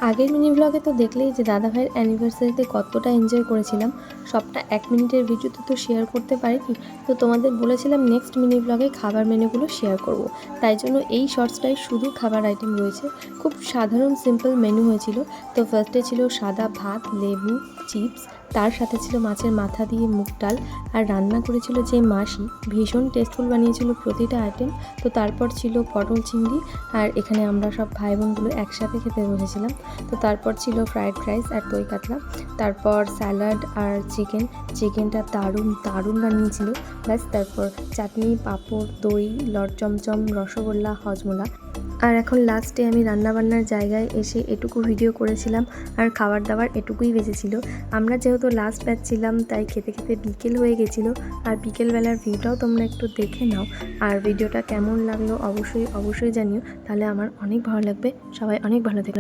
আগের মিনি ব্লগে তো দেখলেই যে দাদা ভাইয়ের অ্যানিভার্সারিতে কতটা এনজয় করেছিলাম, সবটা 1 মিনিটের ভিডিওতে তো শেয়ার করতে পারিনি। তো তোমাদের বলেছিলাম নেক্সট মিনি ব্লগে খাবার মেনুগুলো শেয়ার করব। তাই জন্য এই শর্টসটায় শুধু খাবার আইটেম রয়েছে। খুব সাধারণ সিম্পল মেনু হয়েছিল। তো ফার্স্টে ছিল সাদা ভাত, লেবু, চিপস, তার সাথে ছিল মাছের মাথা দিয়ে মুগ ডাল, আর রান্না করেছিল যে মাসি, ভীষণ টেস্টফুল বানিয়েছিল প্রতিটা আইটেম। তো তারপর ছিল পটল চিংড়ি, আর এখানে আমরা সব ভাই বোনগুলো একসাথে খেতে বসেছিলাম। তো তারপর ছিল ফ্রায়েড রাইস আর দই কাতলা, তারপর স্যালাড আর চিকেনটা দারুণ দারুণ বানিয়েছিল। ব্যাস, তারপর চাটনি, পাঁপড়, দই, লট চমচম, রসগোল্লা, হজমোলা। আর এখন লাস্টে আমি রান্নাবান্নার জায়গায় এসে এটুকু ভিডিও করেছিলাম, আর খাবার দাবার এটুকুই বেঁচেছিল। আমরা যেহেতু লাস্ট ব্যাচ ছিলাম তাই খেতে খেতে বিকেল হয়ে গেছিলো। আর বিকেলবেলার ভিউটাও তোমরা একটু দেখে নাও। আর ভিডিওটা কেমন লাগলো অবশ্যই অবশ্যই জানিও, তাহলে আমার অনেক ভালো লাগবে। সবাই অনেক ভালো থেকো।